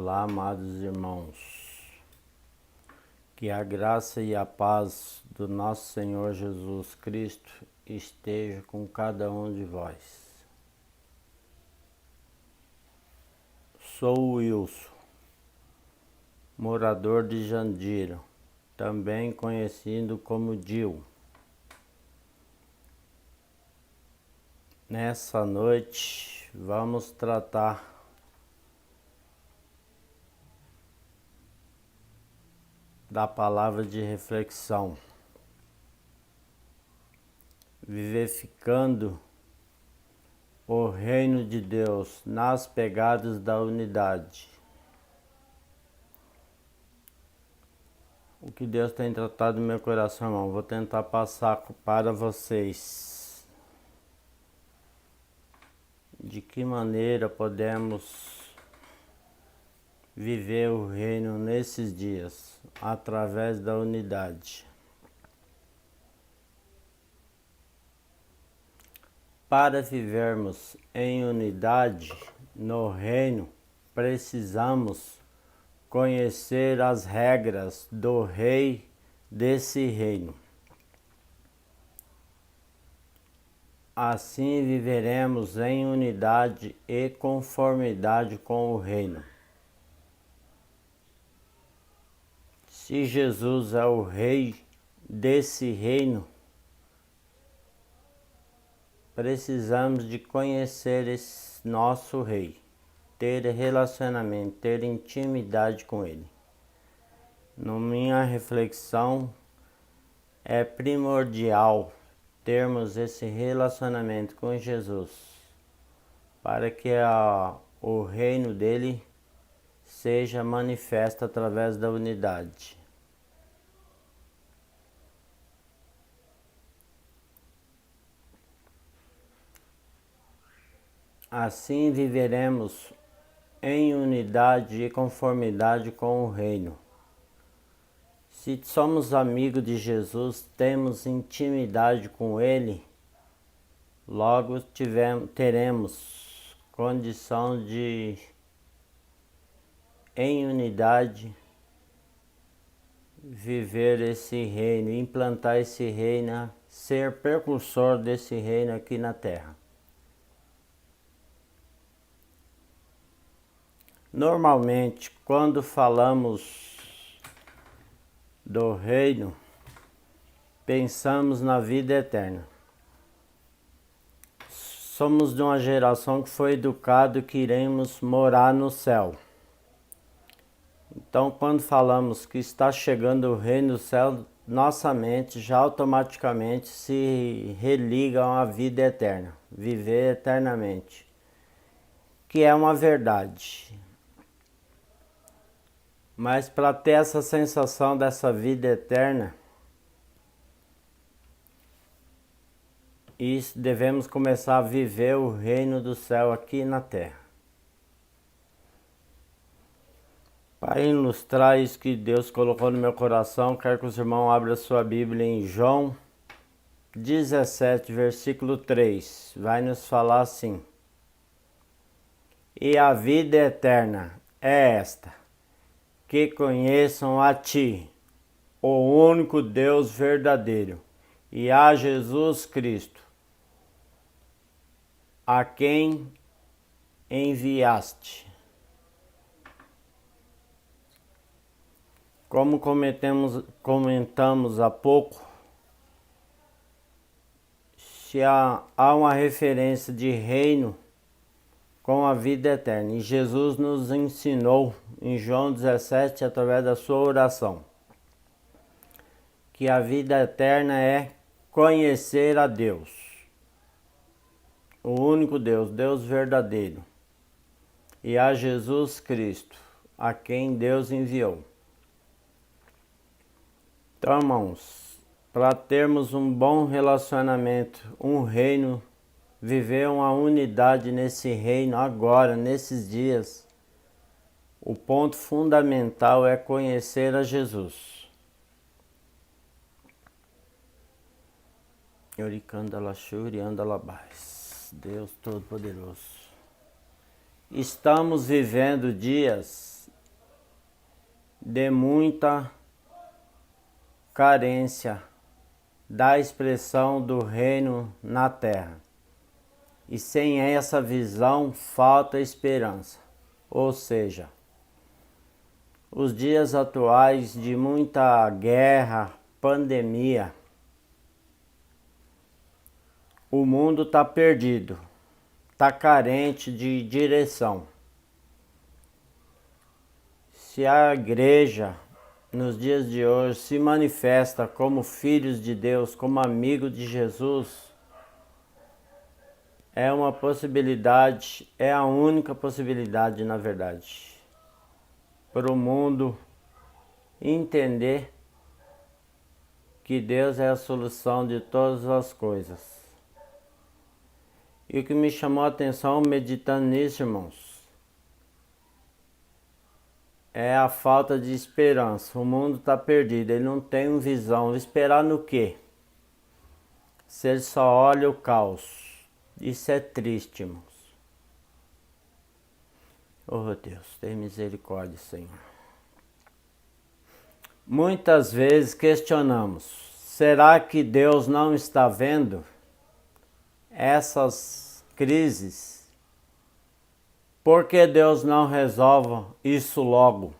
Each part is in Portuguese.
Olá, amados irmãos, que a graça e a paz do nosso Senhor Jesus Cristo esteja com cada um de vós. Sou o Wilson, morador de Jandira, também conhecido como Dil. Nessa noite vamos tratar da palavra de reflexão, vivificando o reino de Deus nas pegadas da unidade. O que Deus tem tratado no meu coração, irmão, vou tentar passar para vocês. De que maneira podemos viver o reino nesses dias, através da unidade. Para vivermos em unidade no reino, precisamos conhecer as regras do rei desse reino. Assim viveremos em unidade e conformidade com o reino. Se Jesus é o rei desse reino, precisamos de conhecer esse nosso rei, ter relacionamento, ter intimidade com ele. Na minha reflexão, é primordial termos esse relacionamento com Jesus, para que o reino dele seja manifesto através da unidade. Assim viveremos em unidade e conformidade com o reino. Se somos amigos de Jesus, temos intimidade com ele, logo teremos condição de, em unidade, viver esse reino, implantar esse reino, ser precursor desse reino aqui na terra. Normalmente, quando falamos do reino, pensamos na vida eterna. Somos de uma geração que foi educado que iremos morar no céu. Então, quando falamos que está chegando o reino do céu, nossa mente já automaticamente se religa a uma vida eterna, viver eternamente, que é uma verdade. Mas para ter essa sensação dessa vida eterna, devemos começar a viver o reino do céu aqui na terra. Para ilustrar isso que Deus colocou no meu coração, quero que os irmãos abram a sua Bíblia em João 17, versículo 3. Vai nos falar assim: E a vida eterna é esta, que conheçam a Ti, o único Deus verdadeiro, e a Jesus Cristo, a quem enviaste. Como comentamos há pouco, se há uma referência de reino com a vida eterna. E Jesus nos ensinou em João 17, através da sua oração, que a vida eterna é conhecer a Deus, o único Deus, Deus verdadeiro, e a Jesus Cristo, a quem Deus enviou. Então, irmãos, para termos um bom relacionamento, um reino, viver uma unidade nesse reino agora, nesses dias, o ponto fundamental é conhecer a Jesus. Deus Todo-Poderoso. Estamos vivendo dias de muita carência da expressão do reino na terra. E sem essa visão falta esperança. Ou seja, os dias atuais de muita guerra, pandemia, o mundo está perdido, está carente de direção. Se a igreja nos dias de hoje se manifesta como filhos de Deus, como amigo de Jesus, é uma possibilidade, é a única possibilidade, na verdade, para o mundo entender que Deus é a solução de todas as coisas. E o que me chamou a atenção meditando nisso, irmãos, é a falta de esperança. O mundo está perdido, ele não tem uma visão. Esperar no quê? Se ele só olha o caos. Isso é triste, irmãos. Oh Deus, tem misericórdia, Senhor. Muitas vezes questionamos, será que Deus não está vendo essas crises? Por que Deus não resolve isso logo?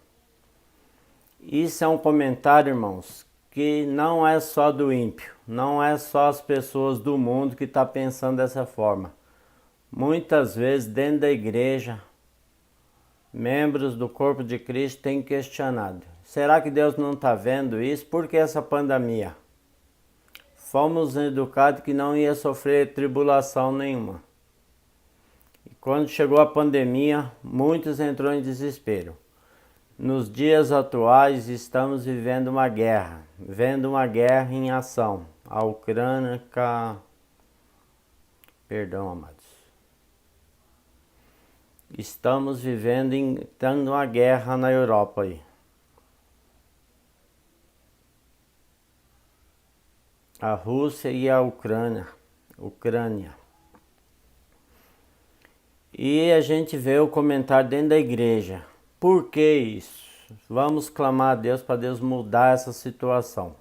Isso é um comentário, irmãos, que não é só do ímpio, não é só as pessoas do mundo que estão pensando dessa forma. Muitas vezes dentro da igreja, membros do corpo de Cristo têm questionado. Será que Deus não está vendo isso? Por que essa pandemia? Fomos educados que não ia sofrer tribulação nenhuma. E quando chegou a pandemia, muitos entrou em desespero. Nos dias atuais estamos vivendo uma guerra, vendo uma guerra em ação. A Ucrânia, amados. Estamos vivendo uma guerra na Europa aí. A Rússia e a Ucrânia. E a gente vê o comentário dentro da igreja. Por que isso? Vamos clamar a Deus para Deus mudar essa situação.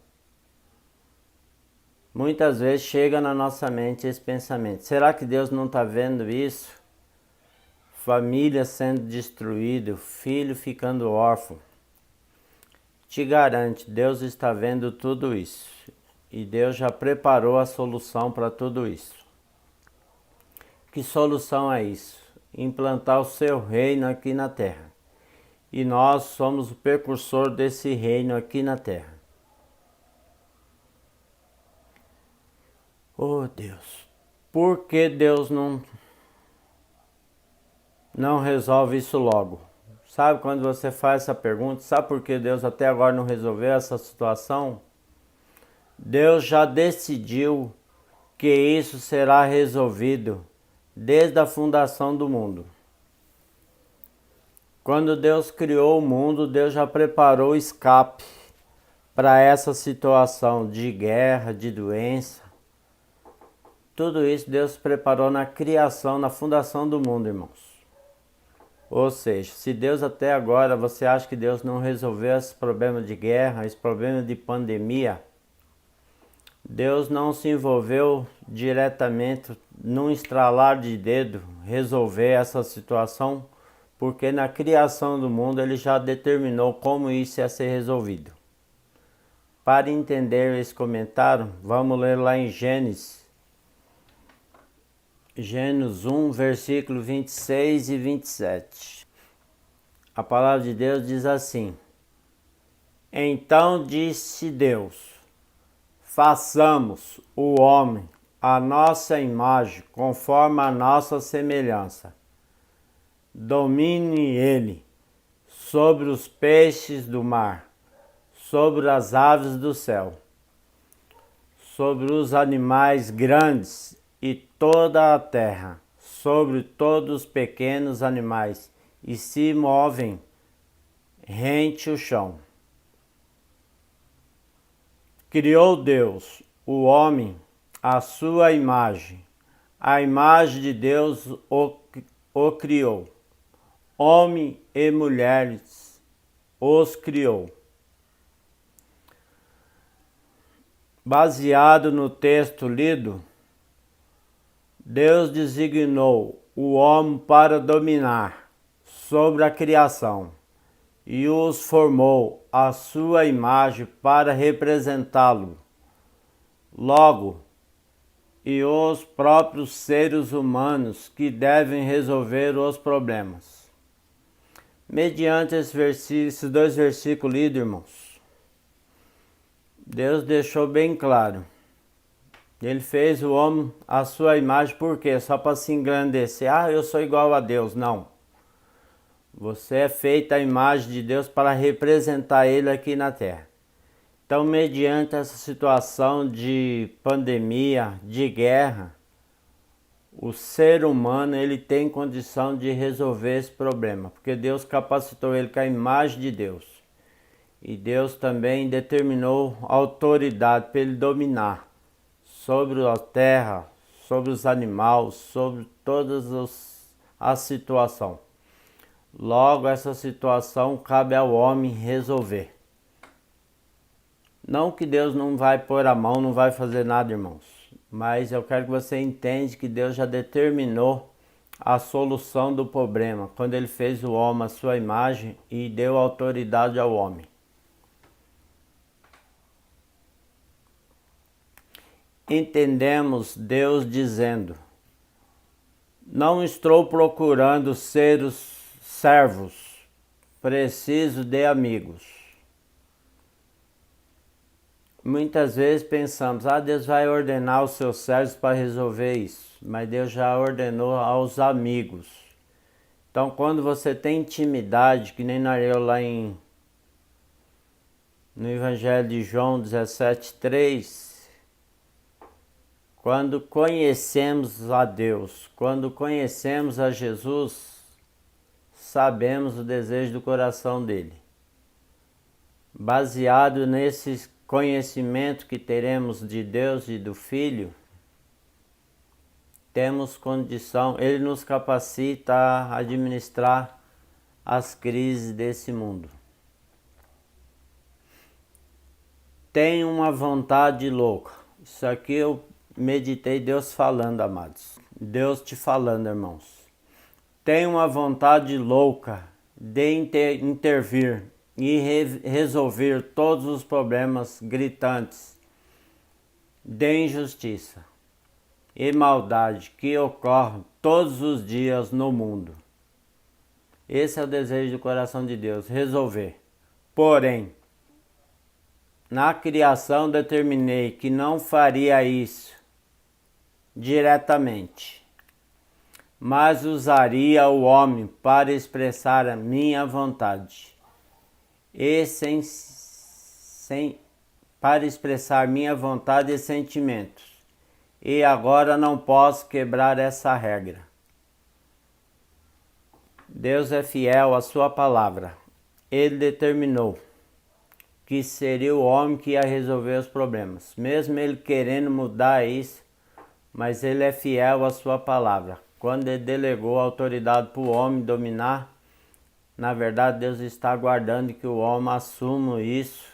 Muitas vezes chega na nossa mente esse pensamento. Será que Deus não está vendo isso? Família sendo destruída, filho ficando órfão. Te garante, Deus está vendo tudo isso. E Deus já preparou a solução para tudo isso. Que solução é isso? Implantar o seu reino aqui na terra. E nós somos o precursor desse reino aqui na terra. Oh Deus, por que Deus não resolve isso logo? Sabe quando você faz essa pergunta, sabe por que Deus até agora não resolveu essa situação? Deus já decidiu que isso será resolvido desde a fundação do mundo. Quando Deus criou o mundo, Deus já preparou o escape para essa situação de guerra, de doença. Tudo isso Deus preparou na criação, na fundação do mundo, irmãos. Ou seja, se Deus até agora, você acha que Deus não resolveu esse problema de guerra, esse problema de pandemia, Deus não se envolveu diretamente num estralar de dedo resolver essa situação, porque na criação do mundo ele já determinou como isso ia ser resolvido. Para entender esse comentário, vamos ler lá em Gênesis 1, versículo 26 e 27. A palavra de Deus diz assim: Então disse Deus: façamos o homem à nossa imagem, conforme a nossa semelhança. Domine ele sobre os peixes do mar, sobre as aves do céu, sobre os animais grandes e toda a terra, sobre todos os pequenos animais, e se movem rente o chão. Criou Deus o homem à sua imagem, a imagem de Deus o criou. Homem e mulheres os criou. Baseado no texto lido, Deus designou o homem para dominar sobre a criação e os formou à sua imagem para representá-lo. Logo, e os próprios seres humanos que devem resolver os problemas. Mediante esses dois versículos lidos, irmãos, Deus deixou bem claro. Ele fez o homem à sua imagem, por quê? Só para se engrandecer. Eu sou igual a Deus. Não. Você é feito à imagem de Deus para representar Ele aqui na Terra. Então, mediante essa situação de pandemia, de guerra, o ser humano ele tem condição de resolver esse problema, porque Deus capacitou ele com a imagem de Deus. E Deus também determinou autoridade para ele dominar sobre a terra, sobre os animais, sobre todas as situações. Logo, essa situação cabe ao homem resolver. Não que Deus não vai pôr a mão, não vai fazer nada, irmãos. Mas eu quero que você entenda que Deus já determinou a solução do problema, quando Ele fez o homem à sua imagem e deu autoridade ao homem. Entendemos Deus dizendo: não estou procurando seres servos, preciso de amigos. Muitas vezes pensamos, Deus vai ordenar os seus servos para resolver isso. Mas Deus já ordenou aos amigos. Então, quando você tem intimidade, que nem nós lemos lá no Evangelho de João 17:3, quando conhecemos a Deus, quando conhecemos a Jesus, sabemos o desejo do coração dele. Baseado nesse conhecimento que teremos de Deus e do Filho, temos condição, Ele nos capacita a administrar as crises desse mundo. Tem uma vontade louca. Isso aqui eu meditei Deus falando, amados. Deus te falando, irmãos. Tem uma vontade louca de intervir e resolver todos os problemas gritantes de injustiça e maldade que ocorrem todos os dias no mundo. Esse é o desejo do coração de Deus, resolver. Porém, na criação determinei que não faria isso diretamente, mas usaria o homem para expressar a minha vontade. Para expressar minha vontade e sentimentos. E agora não posso quebrar essa regra. Deus é fiel à sua palavra. Ele determinou que seria o homem que ia resolver os problemas. Mesmo ele querendo mudar isso, mas ele é fiel à sua palavra. Quando ele delegou a autoridade para o homem dominar, na verdade Deus está aguardando que o homem assuma isso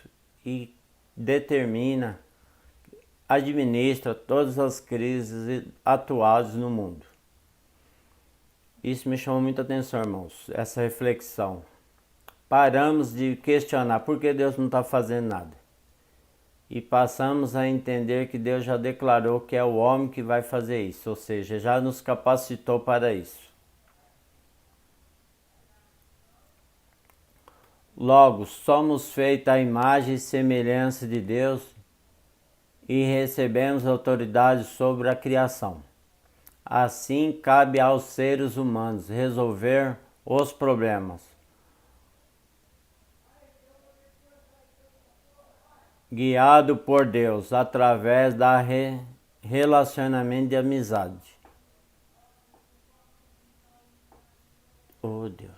e determina, administra todas as crises atuais no mundo. Isso me chamou muita atenção, irmãos, essa reflexão. Paramos de questionar por que Deus não está fazendo nada. E passamos a entender que Deus já declarou que é o homem que vai fazer isso, ou seja, já nos capacitou para isso. Logo, somos feitos à imagem e semelhança de Deus e recebemos autoridade sobre a criação. Assim, cabe aos seres humanos resolver os problemas, guiado por Deus através da relacionamento de amizade. Oh Deus!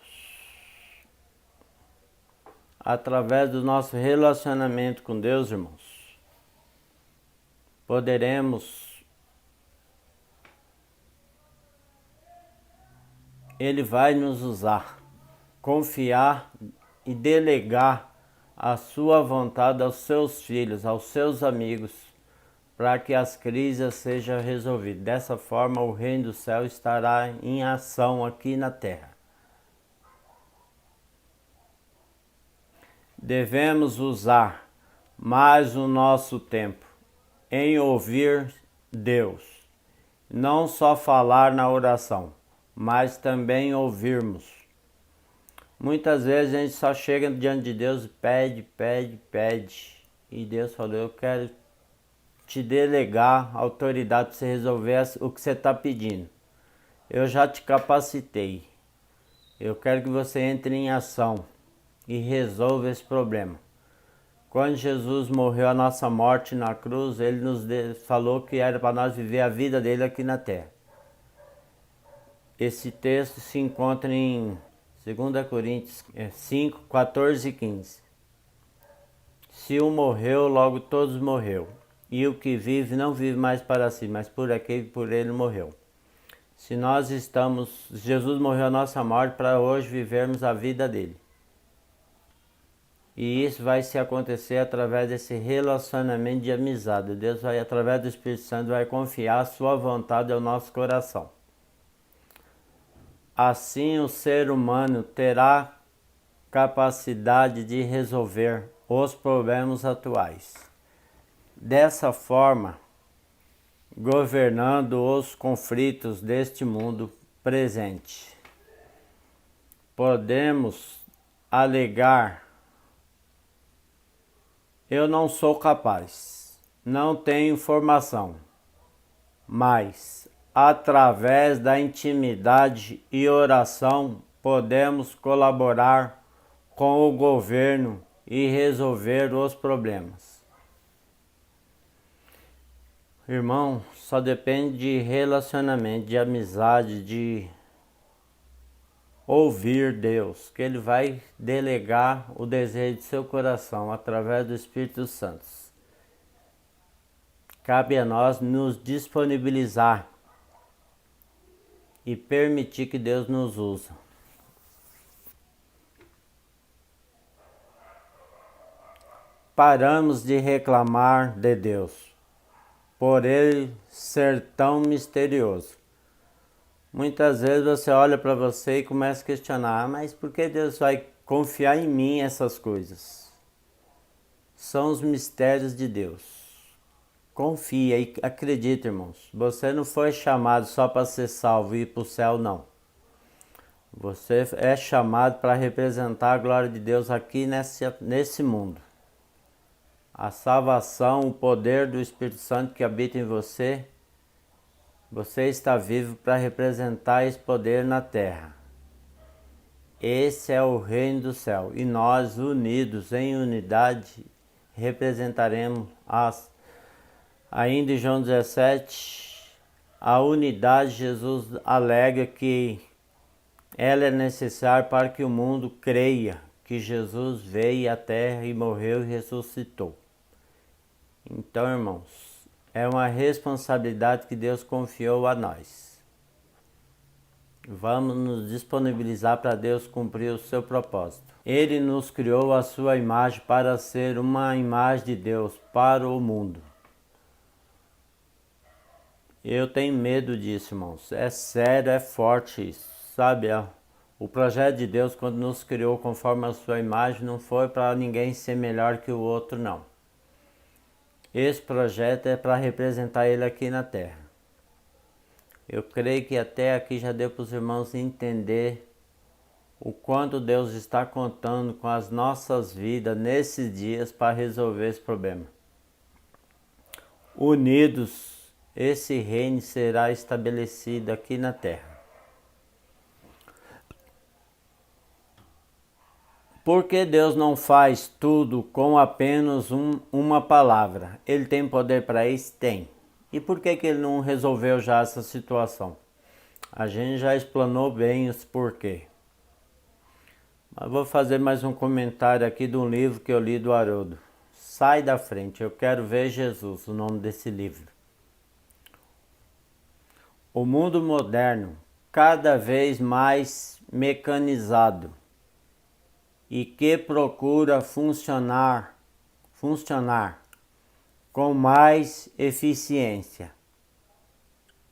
Através do nosso relacionamento com Deus, irmãos, poderemos, Ele vai nos usar, confiar e delegar a sua vontade aos seus filhos, aos seus amigos, para que as crises sejam resolvidas. Dessa forma, o reino do céu estará em ação aqui na terra. Devemos usar mais o nosso tempo em ouvir Deus, não só falar na oração, mas também ouvirmos. Muitas vezes a gente só chega diante de Deus e pede, e Deus falou: eu quero te delegar autoridade para você resolver o que você está pedindo. Eu já te capacitei. Eu quero que você entre em ação e resolva esse problema. Quando Jesus morreu a nossa morte na cruz, ele nos falou que era para nós viver a vida dele aqui na terra. Esse texto se encontra em 2 Coríntios 5, 14 e 15. Se um morreu, logo todos morreu. E o que vive não vive mais para si, mas por aquele que por ele morreu. Se nós estamos... Jesus morreu a nossa morte para hoje vivermos a vida dele. E isso vai se acontecer através desse relacionamento de amizade. Deus vai, através do Espírito Santo, vai confiar a sua vontade ao nosso coração. Assim o ser humano terá capacidade de resolver os problemas atuais. Dessa forma, governando os conflitos deste mundo presente. Podemos alegar: eu não sou capaz, não tenho formação, mas através da intimidade e oração podemos colaborar com o governo e resolver os problemas. Irmão, só depende de relacionamento, de amizade, de ouvir Deus, que Ele vai delegar o desejo de seu coração através do Espírito Santo. Cabe a nós nos disponibilizar e permitir que Deus nos use. Paramos de reclamar de Deus, por Ele ser tão misterioso. Muitas vezes você olha para você e começa a questionar: mas por que Deus vai confiar em mim essas coisas? São os mistérios de Deus. Confia e acredita, irmãos. Você não foi chamado só para ser salvo e ir para o céu, não. Você é chamado para representar a glória de Deus aqui nesse mundo. A salvação, o poder do Espírito Santo que habita em você, você está vivo para representar esse poder na terra. Esse é o reino do céu. E nós, unidos em unidade, representaremos ainda em João 17, a unidade. Jesus alega que ela é necessária para que o mundo creia que Jesus veio à terra e morreu e ressuscitou. Então, irmãos, é uma responsabilidade que Deus confiou a nós. Vamos nos disponibilizar para Deus cumprir o seu propósito. Ele nos criou a sua imagem para ser uma imagem de Deus para o mundo. Eu tenho medo disso, irmãos. É sério, é forte isso. Sabe, o projeto de Deus, quando nos criou conforme a sua imagem, não foi para ninguém ser melhor que o outro, não. Esse projeto é para representar Ele aqui na terra. Eu creio que até aqui já deu para os irmãos entender o quanto Deus está contando com as nossas vidas nesses dias para resolver esse problema. Unidos, esse reino será estabelecido aqui na terra. Por que Deus não faz tudo com apenas uma palavra? Ele tem poder para isso? Tem. E por que Ele não resolveu já essa situação? A gente já explanou bem os porquê. Mas vou fazer mais um comentário aqui de um livro que eu li do Haroldo. Sai da frente, eu quero ver Jesus, o nome desse livro. O mundo moderno, cada vez mais mecanizado, e que procura funcionar com mais eficiência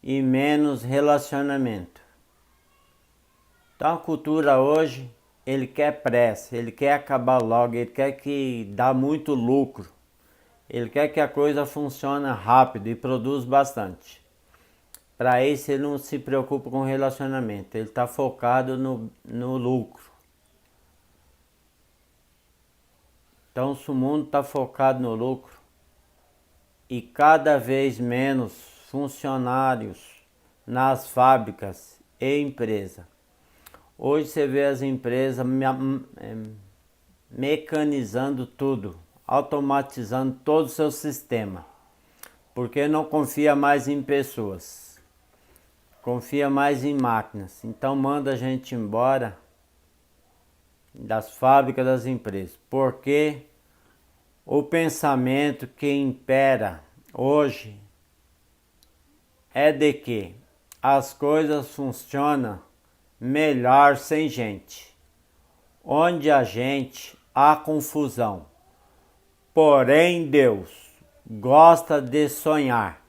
e menos relacionamento. Então a cultura hoje, ele quer pressa, ele quer acabar logo, ele quer que dá muito lucro. Ele quer que a coisa funcione rápido e produz bastante. Para isso ele não se preocupa com relacionamento, ele está focado no lucro. Então se o mundo está focado no lucro e cada vez menos funcionários nas fábricas e empresas. Hoje você vê as empresas mecanizando tudo, automatizando todo o seu sistema, porque não confia mais em pessoas, confia mais em máquinas. Então manda a gente embora das fábricas, das empresas, porque o pensamento que impera hoje é de que as coisas funcionam melhor sem gente. Onde há gente, há confusão. Porém, Deus gosta de sonhar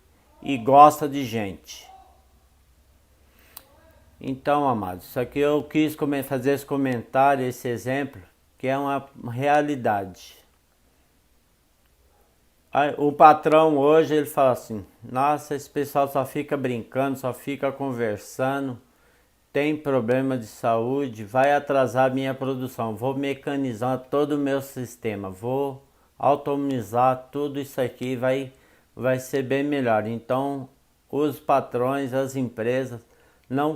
e gosta de gente. Então, amados, isso aqui eu quis fazer esse comentário, esse exemplo, que é uma realidade. O patrão hoje, ele fala assim, nossa, esse pessoal só fica brincando, só fica conversando, tem problema de saúde, vai atrasar a minha produção, vou mecanizar todo o meu sistema, vou automatizar tudo isso aqui, vai ser bem melhor. Então os patrões, as empresas não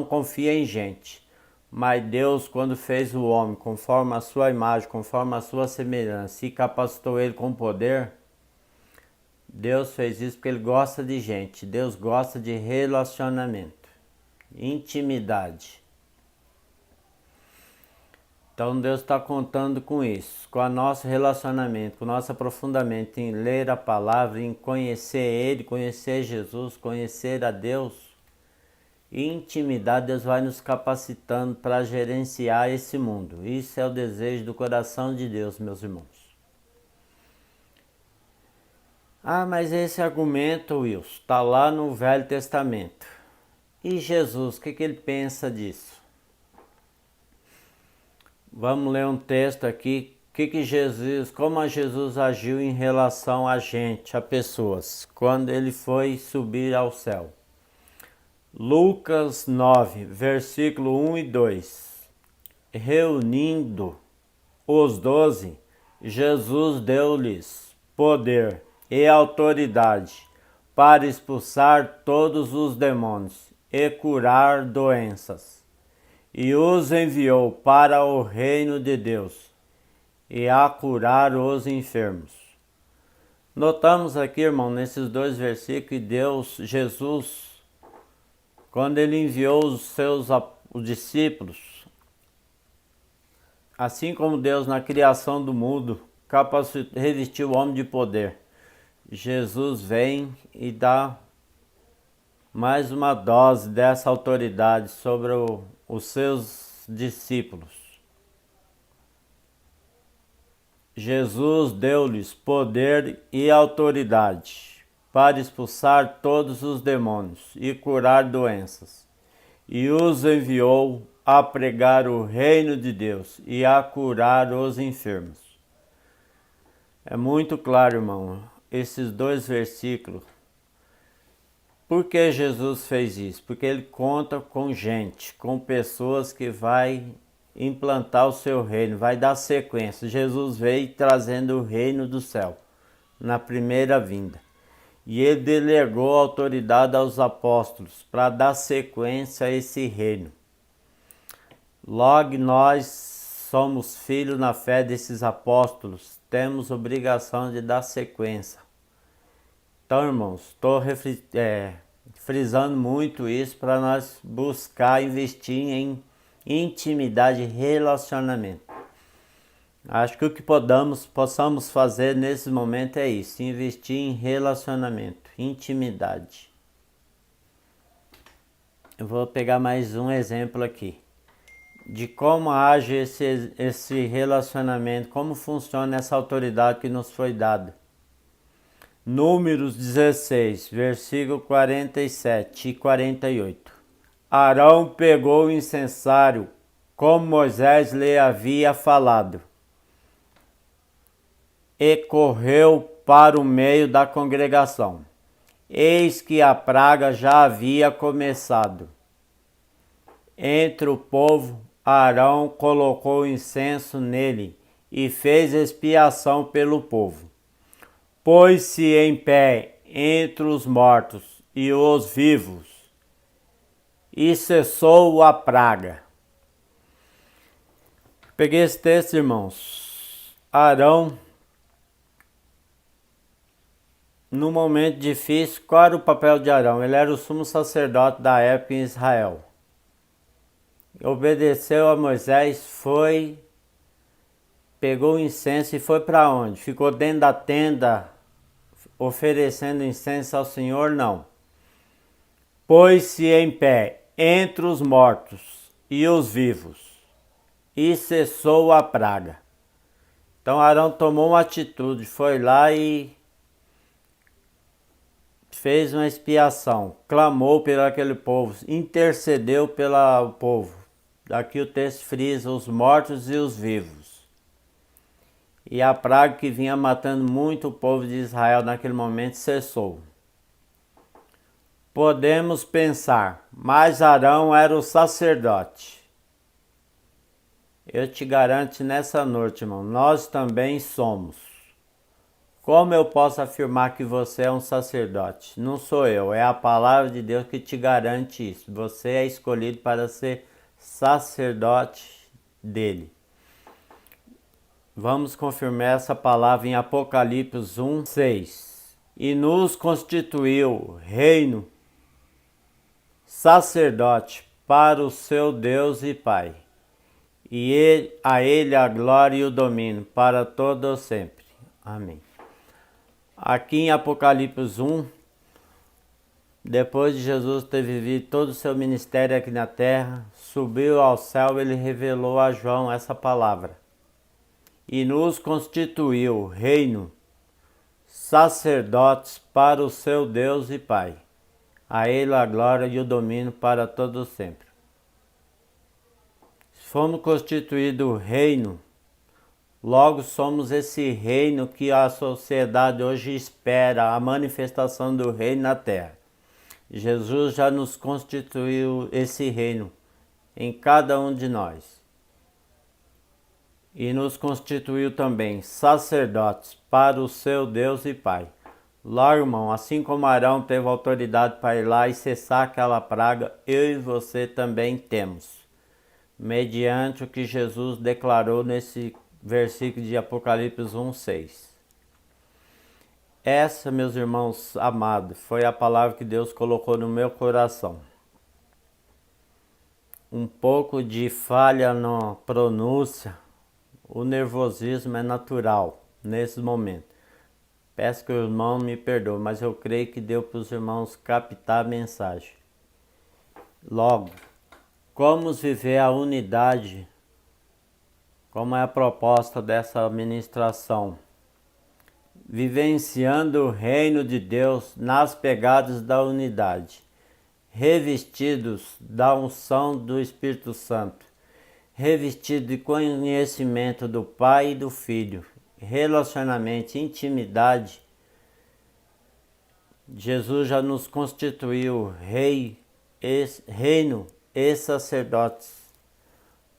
confiam em gente, mas Deus, quando fez o homem conforme a sua imagem, conforme a sua semelhança e capacitou ele com poder, Deus fez isso porque ele gosta de gente, Deus gosta de relacionamento, intimidade. Então Deus está contando com isso, com o nosso relacionamento, com o nosso aprofundamento em ler a palavra, em conhecer Ele, conhecer Jesus, conhecer a Deus. E intimidade, Deus vai nos capacitando para gerenciar esse mundo. Isso é o desejo do coração de Deus, meus irmãos. Ah, mas esse argumento, Wilson, está lá no Velho Testamento. E Jesus, o que ele pensa disso? Vamos ler um texto aqui, como Jesus agiu em relação a gente, a pessoas, quando ele foi subir ao céu. Lucas 9, versículo 1 e 2. Reunindo os 12, Jesus deu-lhes poder e autoridade para expulsar todos os demônios e curar doenças. E os enviou para o reino de Deus e a curar os enfermos. Notamos aqui, irmão, nesses dois versículos, que Jesus, quando ele enviou os discípulos, assim como Deus na criação do mundo revestiu o homem de poder, Jesus vem e dá mais uma dose dessa autoridade sobre os seus discípulos. Jesus deu-lhes poder e autoridade para expulsar todos os demônios e curar doenças, e os enviou a pregar o reino de Deus e a curar os enfermos. É muito claro, irmão, esses dois versículos. Por que Jesus fez isso? Porque ele conta com gente, com pessoas que vai implantar o seu reino, vai dar sequência. Jesus veio trazendo o reino do céu na primeira vinda. E ele delegou a autoridade aos apóstolos para dar sequência a esse reino. Logo nós somos filhos na fé desses apóstolos, temos obrigação de dar sequência. Então, irmãos, estou frisando muito isso para nós buscar investir em intimidade e relacionamento. Acho que o que possamos fazer nesse momento é isso, investir em relacionamento, intimidade. Eu vou pegar mais um exemplo aqui. de como age esse relacionamento, como funciona essa autoridade que nos foi dada. Números 16, versículo 47 e 48. Arão pegou o incensário, como Moisés lhe havia falado, e correu para o meio da congregação. Eis que a praga já havia começado. Entre o povo, Arão colocou incenso nele e fez expiação pelo povo. Pôs-se em pé entre os mortos e os vivos, e cessou a praga. Peguei esse texto, irmãos. Arão, no momento difícil, qual era o papel de Arão? Ele era o sumo sacerdote da época em Israel. Obedeceu a Moisés, pegou o incenso e foi para onde? Ficou dentro da tenda oferecendo incenso ao Senhor? Não. Pôs-se em pé entre os mortos e os vivos, e cessou a praga. Então Arão tomou uma atitude, foi lá e fez uma expiação, clamou pelo aquele povo, intercedeu pelo povo. Daqui o texto frisa os mortos e os vivos. E a praga que vinha matando muito o povo de Israel naquele momento cessou. Podemos pensar, mas Arão era o sacerdote. Eu te garanto nessa noite, irmão, nós também somos. Como eu posso afirmar que você é um sacerdote? Não sou eu, é a palavra de Deus que te garante isso. Você é escolhido para ser sacerdote dele. Vamos confirmar essa palavra em Apocalipse 1, 6. E nos constituiu reino, sacerdote para o seu Deus e Pai. E a ele a glória e o domínio para todo sempre. Amém. Aqui em Apocalipse 1, depois de Jesus ter vivido todo o seu ministério aqui na terra, subiu ao céu, ele revelou a João essa palavra. E nos constituiu reino, sacerdotes para o seu Deus e Pai. A ele a glória e o domínio para todo sempre. Fomos constituídos reino, logo somos esse reino que a sociedade hoje espera, a manifestação do reino na terra. Jesus já nos constituiu esse reino em cada um de nós. E nos constituiu também sacerdotes para o seu Deus e Pai. Logo, irmão, assim como Arão teve autoridade para ir lá e cessar aquela praga, eu e você também temos. Mediante o que Jesus declarou nesse versículo de Apocalipse 1:6. Essa, meus irmãos amados, foi a palavra que Deus colocou no meu coração. Um pouco de falha na pronúncia, o nervosismo é natural nesse momento. Peço que o irmão me perdoe, mas eu creio que deu para os irmãos captar a mensagem. Logo, como viver a unidade, como é a proposta dessa ministração? Vivenciando o reino de Deus nas pegadas da unidade, revestidos da unção do Espírito Santo, revestidos de conhecimento do Pai e do Filho, relacionamento, intimidade. Jesus já nos constituiu reino e sacerdotes.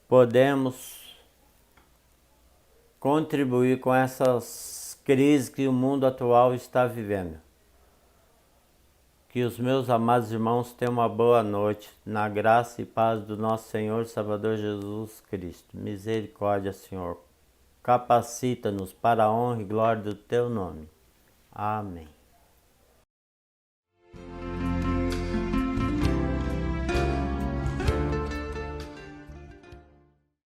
Podemos contribuir com essas crises que o mundo atual está vivendo. Que os meus amados irmãos tenham uma boa noite, na graça e paz do nosso Senhor e Salvador Jesus Cristo. Misericórdia, Senhor. Capacita-nos para a honra e glória do Teu nome. Amém.